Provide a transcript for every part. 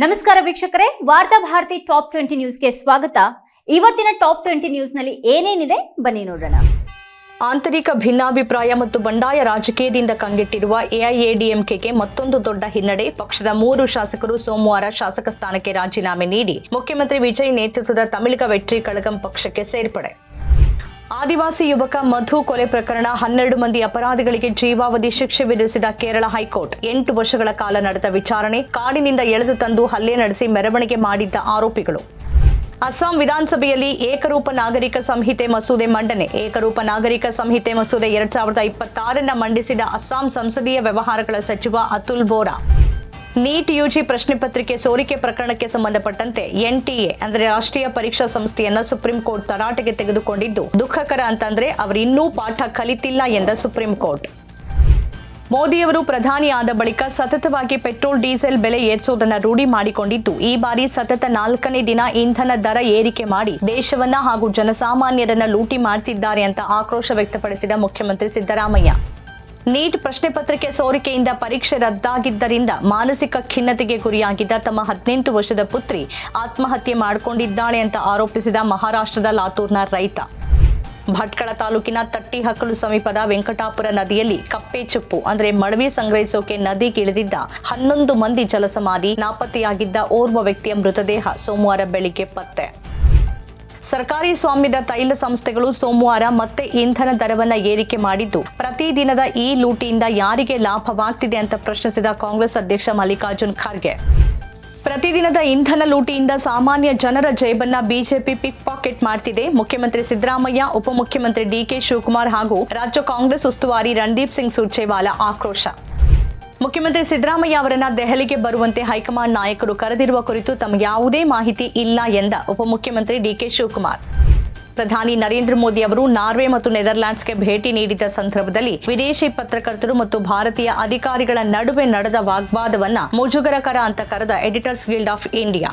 ನಮಸ್ಕಾರ ವೀಕ್ಷಕರೇ, ವಾರ್ತಾ ಭಾರತಿ ಟಾಪ್ 20 ನ್ಯೂಸ್ಗೆ ಸ್ವಾಗತ. ಇವತ್ತಿನ ಟಾಪ್ 20 ನ್ಯೂಸ್ನಲ್ಲಿ ಏನೇನಿದೆ ಬನ್ನಿ ನೋಡೋಣ. ಆಂತರಿಕ ಭಿನ್ನಾಭಿಪ್ರಾಯ ಮತ್ತು ಬಂಡಾಯ ರಾಜಕೀಯದಿಂದ ಕಂಗೆಟ್ಟಿರುವ ಎಐಎಡಿಎಂಕೆಗೆ ಮತ್ತೊಂದು ದೊಡ್ಡ ಹಿನ್ನಡೆ. ಪಕ್ಷದ 3 ಶಾಸಕರು ಸೋಮವಾರ ಶಾಸಕ ಸ್ಥಾನಕ್ಕೆ ರಾಜೀನಾಮೆ ನೀಡಿ ಮುಖ್ಯಮಂತ್ರಿ ವಿಜಯ್ ನೇತೃತ್ವದ ತಮಿಳಗ ವೆಟ್ರಿ ಕಳಗಂ ಪಕ್ಷಕ್ಕೆ ಸೇರ್ಪಡೆ. ಆದಿವಾಸಿ ಯುವಕ ಮಧು ಕೊಲೆ ಪ್ರಕರಣ 12 ಮಂದಿ ಅಪರಾಧಿಗಳಿಗೆ ಜೀವಾವಧಿ ಶಿಕ್ಷೆ ವಿಧಿಸಿದ ಕೇರಳ ಹೈಕೋರ್ಟ್. 8 ವರ್ಷಗಳ ಕಾಲ ನಡೆದ ವಿಚಾರಣೆ. ಕಾಡಿನಿಂದ ಎಳೆದು ತಂದು ಹಲ್ಲೆ ನಡೆಸಿ ಮೆರವಣಿಗೆ ಮಾಡಿದ್ದ ಆರೋಪಿಗಳು. ಅಸ್ಸಾಂ ವಿಧಾನಸಭೆಯಲ್ಲಿ ಏಕರೂಪ ನಾಗರಿಕ ಸಂಹಿತೆ ಮಸೂದೆ ಮಂಡನೆ. ಏಕರೂಪ ನಾಗರಿಕ ಸಂಹಿತೆ ಮಸೂದೆ 2026 ಮಂಡಿಸಿದ ಅಸ್ಸಾಂ ಸಂಸದೀಯ ವ್ಯವಹಾರಗಳ ಸಚಿವ ಅತುಲ್ ಬೋರಾ. ನೀಟ್ ಯುಜಿ ಪ್ರಶ್ನೆ ಪತ್ರಿಕೆ ಸೋರಿಕೆ ಪ್ರಕರಣಕ್ಕೆ ಸಂಬಂಧಪಟ್ಟಂತೆ ಎನ್ಟಿಎ ಅಂದರೆ ರಾಷ್ಟ್ರೀಯ ಪರೀಕ್ಷಾ ಸಂಸ್ಥೆಯನ್ನ ಸುಪ್ರೀಂ ಕೋರ್ಟ್ ತರಾಟೆಗೆ ತೆಗೆದುಕೊಂಡಿದ್ದು ದುಃಖಕರ ಅಂತಂದ್ರೆ ಅವರಿನ್ನೂ ಪಾಠ ಕಲಿತಿಲ್ಲ ಎಂದ ಸುಪ್ರೀಂ ಕೋರ್ಟ್. ಮೋದಿಯವರು ಪ್ರಧಾನಿ ಆದ ಬಳಿಕ ಸತತವಾಗಿ ಪೆಟ್ರೋಲ್ ಡೀಸೆಲ್ ಬೆಲೆ ಏರಿಸುವುದನ್ನು ರೂಢಿ ಮಾಡಿಕೊಂಡಿದ್ದು ಈ ಬಾರಿ ಸತತ 4ನೇ ದಿನ ಇಂಧನ ದರ ಏರಿಕೆ ಮಾಡಿ ದೇಶವನ್ನ ಹಾಗೂ ಜನಸಾಮಾನ್ಯರನ್ನ ಲೂಟಿ ಮಾಡಿಸಿದ್ದಾರೆ ಅಂತ ಆಕ್ರೋಶ ವ್ಯಕ್ತಪಡಿಸಿದ ಮುಖ್ಯಮಂತ್ರಿ ಸಿದ್ದರಾಮಯ್ಯ. ನೀಟ್ ಪ್ರಶ್ನೆ ಪತ್ರಿಕೆ ಸೋರಿಕೆಯಿಂದ ಪರೀಕ್ಷೆ ರದ್ದಾಗಿದ್ದರಿಂದ ಮಾನಸಿಕ ಖಿನ್ನತೆಗೆ ಗುರಿಯಾಗಿದ್ದ ತಮ್ಮ 18 ವರ್ಷದ ಪುತ್ರಿ ಆತ್ಮಹತ್ಯೆ ಮಾಡಿಕೊಂಡಿದ್ದಾಳೆ ಅಂತ ಆರೋಪಿಸಿದ ಮಹಾರಾಷ್ಟ್ರದ ಲಾತೂರ್ನ ರೈತ. ಭಟ್ಕಳ ತಾಲೂಕಿನ ತಟ್ಟಿಹಕ್ಕಲು ಸಮೀಪದ ವೆಂಕಟಾಪುರ ನದಿಯಲ್ಲಿ ಕಪ್ಪೆ ಚಿಪ್ಪು ಅಂದರೆ ಮಳವಿ ಸಂಗ್ರಹಿಸೋಕೆ ನದಿಗಿಳಿದಿದ್ದ 11 ಮಂದಿ ಜಲಸಮಾಧಿ. ನಾಪತ್ತೆಯಾಗಿದ್ದ ಓರ್ವ ವ್ಯಕ್ತಿಯ ಮೃತದೇಹ ಸೋಮವಾರ ಬೆಳಿಗ್ಗೆ ಪತ್ತೆ. ಸರ್ಕಾರಿ ಸ್ವಾಮ್ಯದ ತೈಲ ಸಂಸ್ಥೆಗಳು ಸೋಮವಾರ ಮತ್ತೆ ಇಂಧನ ದರವನ್ನ ಏರಿಕೆ ಮಾಡಿದ್ದು ಪ್ರತಿದಿನದ ಈ ಲೂಟಿಯಿಂದ ಯಾರಿಗೆ ಲಾಭವಾಗ್ತಿದೆ ಅಂತ ಪ್ರಶ್ನಿಸಿದ ಕಾಂಗ್ರೆಸ್ ಅಧ್ಯಕ್ಷ ಮಲ್ಲಿಕಾರ್ಜುನ್ ಖರ್ಗೆ. ಪ್ರತಿದಿನದ ಇಂಧನ ಲೂಟಿಯಿಂದ ಸಾಮಾನ್ಯ ಜನರ ಜೇಬನ್ನ ಬಿಜೆಪಿ ಪಿಕ್ ಪಾಕೆಟ್ ಮಾಡ್ತಿದೆ. ಮುಖ್ಯಮಂತ್ರಿ ಸಿದ್ದರಾಮಯ್ಯ, ಉಪಮುಖ್ಯಮಂತ್ರಿ ಡಿಕೆ ಶಿವಕುಮಾರ್ ಹಾಗೂ ರಾಜ್ಯ ಕಾಂಗ್ರೆಸ್ ಉಸ್ತುವಾರಿ ರಣದೀಪ್ ಸಿಂಗ್ ಸುರ್ಜೇವಾಲಾ ಆಕ್ರೋಶ. ಮುಖ್ಯಮಂತ್ರಿ ಸಿದ್ದರಾಮಯ್ಯ ಅವರನ್ನ ದೆಹಲಿಗೆ ಬರುವಂತೆ ಹೈಕಮಾಂಡ್ ನಾಯಕರು ಕರೆದಿರುವ ಕುರಿತು ತಮಗೆ ಯಾವುದೇ ಮಾಹಿತಿ ಇಲ್ಲ ಎಂದ ಉಪಮುಖ್ಯಮಂತ್ರಿ ಡಿಕೆ ಶಿವಕುಮಾರ್. ಪ್ರಧಾನಿ ನರೇಂದ್ರ ಮೋದಿ ಅವರು ನಾರ್ವೆ ಮತ್ತು ನೆದರ್ಲ್ಯಾಂಡ್ಸ್ಗೆ ಭೇಟಿ ನೀಡಿದ ಸಂದರ್ಭದಲ್ಲಿ ವಿದೇಶಿ ಪತ್ರಕರ್ತರು ಮತ್ತು ಭಾರತೀಯ ಅಧಿಕಾರಿಗಳ ನಡುವೆ ನಡೆದ ವಾಗ್ವಾದವನ್ನ ಮುಜುಗರಕರ ಅಂತ ಕರೆದ editors guild of India.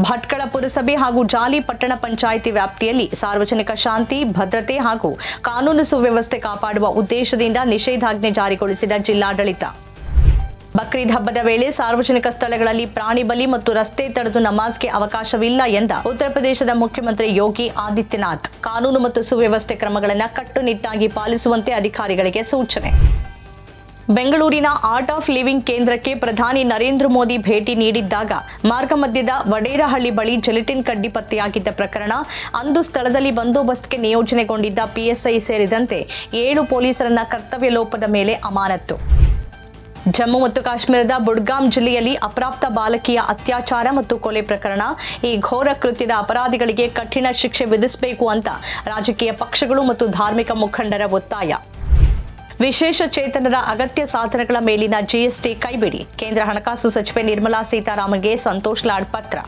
Bhatkal ಪುರಸಭೆ ಹಾಗೂ ಜಾಲಿ ಪಟ್ಟಣ ಪಂಚಾಯಿತಿ ವ್ಯಾಪ್ತಿಯಲ್ಲಿ ಸಾರ್ವಜನಿಕ ಶಾಂತಿ, ಭದ್ರತೆ ಹಾಗೂ ಕಾನೂನು ಸುವ್ಯವಸ್ಥೆ ಕಾಪಾಡುವ ಉದ್ದೇಶದಿಂದ ನಿಷೇಧಾಜ್ಞೆ ಜಾರಿಗೊಳಿಸಿದ ಜಿಲ್ಲಾಡಳಿತ. ಬಕ್ರೀದ್ ಹಬ್ಬದ ವೇಳೆ ಸಾರ್ವಜನಿಕ ಸ್ಥಳಗಳಲ್ಲಿ ಪ್ರಾಣಿ ಬಲಿ ಮತ್ತು ರಸ್ತೆ ತಡೆದು ನಮಾಜ್ಗೆ ಅವಕಾಶವಿಲ್ಲ ಎಂದ ಉತ್ತರ ಪ್ರದೇಶದ ಮುಖ್ಯಮಂತ್ರಿ ಯೋಗಿ ಆದಿತ್ಯನಾಥ್. ಕಾನೂನು ಮತ್ತು ಸುವ್ಯವಸ್ಥೆ ಕ್ರಮಗಳನ್ನು ಕಟ್ಟುನಿಟ್ಟಾಗಿ ಪಾಲಿಸುವಂತೆ ಅಧಿಕಾರಿಗಳಿಗೆ ಸೂಚನೆ. ಬೆಂಗಳೂರಿನ ಆರ್ಟ್ ಆಫ್ ಲಿವಿಂಗ್ ಕೇಂದ್ರಕ್ಕೆ ಪ್ರಧಾನಿ ನರೇಂದ್ರ ಮೋದಿ ಭೇಟಿ ನೀಡಿದ್ದಾಗ ಮಾರ್ಗ ಮಧ್ಯದ ವಡೇರಹಳ್ಳಿ ಬಳಿ ಜೆಲಿಟಿನ್ ಕಡ್ಡಿ ಪತ್ತೆಯಾಗಿದ್ದ ಪ್ರಕರಣ. ಅಂದು ಸ್ಥಳದಲ್ಲಿ ಬಂದೋಬಸ್ತ್ಗೆ ನಿಯೋಜನೆಗೊಂಡಿದ್ದ ಪಿಎಸ್ಐ ಸೇರಿದಂತೆ 7 ಪೊಲೀಸರನ್ನ ಕರ್ತವ್ಯ ಲೋಪದ ಮೇಲೆ ಅಮಾನತು. ಜಮ್ಮು ಮತ್ತು ಕಾಶ್ಮೀರದ ಬುಡ್ಗಾಂ ಜಿಲ್ಲೆಯಲ್ಲಿ ಅಪ್ರಾಪ್ತ ಬಾಲಕಿಯ ಅತ್ಯಾಚಾರ ಮತ್ತು ಕೊಲೆ ಪ್ರಕರಣ. ಈ ಘೋರ ಕೃತ್ಯದ ಅಪರಾಧಿಗಳಿಗೆ ಕಠಿಣ ಶಿಕ್ಷೆ ವಿಧಿಸಬೇಕು ಅಂತ ರಾಜಕೀಯ ಪಕ್ಷಗಳು ಮತ್ತು ಧಾರ್ಮಿಕ ಮುಖಂಡರ ಒತ್ತಾಯ. ವಿಶೇಷ ಚೇತನರ ಅಗತ್ಯ ಸಾಧನಗಳ ಮೇಲಿನ ಜಿಎಸ್ಟಿ ಕೈಬಿಡಿ. ಕೇಂದ್ರ ಹಣಕಾಸು ಸಚಿವೆ ನಿರ್ಮಲಾ ಸೀತಾರಾಮನ್ಗೆ ಸಂತೋಷ್ ಲಾಡ್ ಪತ್ರ.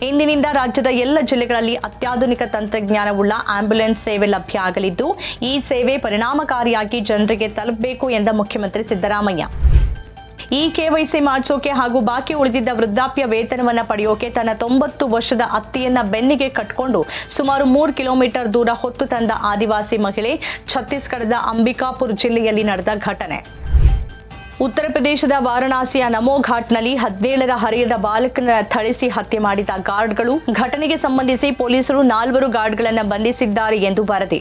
ಇಂದಿನಿಂದ ರಾಜ್ಯದ ಎಲ್ಲ ಜಿಲ್ಲೆಗಳಲ್ಲಿ ಅತ್ಯಾಧುನಿಕ ತಂತ್ರಜ್ಞಾನವುಳ್ಳ ಆಂಬ್ಯುಲೆನ್ಸ್ ಸೇವೆ ಲಭ್ಯ ಆಗಲಿದ್ದು ಈ ಸೇವೆ ಪರಿಣಾಮಕಾರಿಯಾಗಿ ಜನರಿಗೆ ತಲುಪಬೇಕು ಎಂದ ಮುಖ್ಯಮಂತ್ರಿ ಸಿದ್ದರಾಮಯ್ಯ. ಕೆವೈಸಿ ಮಾಡಿಸೋಕೆ ಹಾಗೂ ಬಾಕಿ ಉಳಿದಿದ್ದ ವೃದ್ಧಾಪ್ಯ ವೇತನವನ್ನ ಪಡೆಯೋಕೆ ತನ್ನ 90 ವರ್ಷದ ಅತ್ತಿಯನ್ನ ಬೆನ್ನಿಗೆ ಕಟ್ಟಿಕೊಂಡು ಸುಮಾರು 3 ಕಿಲೋಮೀಟರ್ ದೂರ ಹೊತ್ತು ತಂದ ಆದಿವಾಸಿ ಮಹಿಳೆ. ಛತ್ತೀಸ್ಗಢದ ಅಂಬಿಕಾಪುರ ಜಿಲ್ಲೆಯಲ್ಲಿ ನಡೆದ ಘಟನೆ. ಉತ್ತರ ಪ್ರದೇಶದ ವಾರಣಾಸಿಯ ನಮೋ ಘಾಟ್ನಲ್ಲಿ 17ರ ಹರೆಯದ ಬಾಲಕನ ಥಳಿಸಿ ಹತ್ಯೆ ಮಾಡಿದ ಗಾರ್ಡ್ಗಳು. ಘಟನೆಗೆ ಸಂಬಂಧಿಸಿ ಪೊಲೀಸರು 4 ಗಾರ್ಡ್ಗಳನ್ನು ಬಂಧಿಸಿದ್ದಾರೆ ಎಂದು ವರದಿ.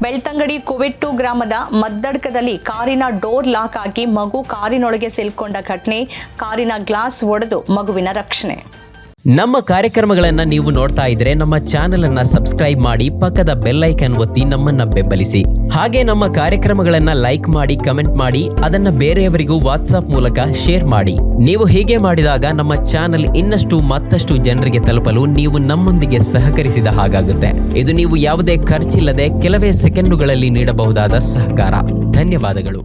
ಬೆಳ್ತಂಗಡಿ ಕುವೆಟ್ಟು ಗ್ರಾಮದ ಮದ್ದಡ್ಕದಲ್ಲಿ ಕಾರಿನ ಡೋರ್ ಲಾಕ್ ಆಗಿ ಮಗು ಕಾರಿನೊಳಗೆ ಸಿಲ್ಕೊಂಡ ಘಟನೆ. ಕಾರಿನ ಗ್ಲಾಸ್ ಒಡೆದು ಮಗುವಿನ ರಕ್ಷಣೆ. ನಮ್ಮ ಕಾರ್ಯಕ್ರಮಗಳನ್ನ ನೀವು ನೋಡ್ತಾ ಇದ್ರೆ ನಮ್ಮ ಚಾನೆಲ್ ಅನ್ನ ಸಬ್ಸ್ಕ್ರೈಬ್ ಮಾಡಿ, ಪಕ್ಕದ ಬೆಲ್ ಐಕಾನ್ ಒತ್ತಿ ನಮ್ಮನ್ನ ಬೆಂಬಲಿಸಿ. ಹಾಗೆ ನಮ್ಮ ಕಾರ್ಯಕ್ರಮಗಳನ್ನ ಲೈಕ್ ಮಾಡಿ, ಕಮೆಂಟ್ ಮಾಡಿ, ಅದನ್ನ ಬೇರೆಯವರಿಗೂ ವಾಟ್ಸ್ಆಪ್ ಮೂಲಕ ಶೇರ್ ಮಾಡಿ. ನೀವು ಹೀಗೆ ಮಾಡಿದಾಗ ನಮ್ಮ ಚಾನೆಲ್ ಇನ್ನಷ್ಟು ಮತ್ತಷ್ಟು ಜನರಿಗೆ ತಲುಪಲು ನೀವು ನಮ್ಮೊಂದಿಗೆ ಸಹಕರಿಸಿದ ಹಾಗಾಗುತ್ತೆ. ಇದು ನೀವು ಯಾವುದೇ ಖರ್ಚಿಲ್ಲದೆ ಕೆಲವೇ ಸೆಕೆಂಡುಗಳಲ್ಲಿ ನೀಡಬಹುದಾದ ಸಹಕಾರ. ಧನ್ಯವಾದಗಳು.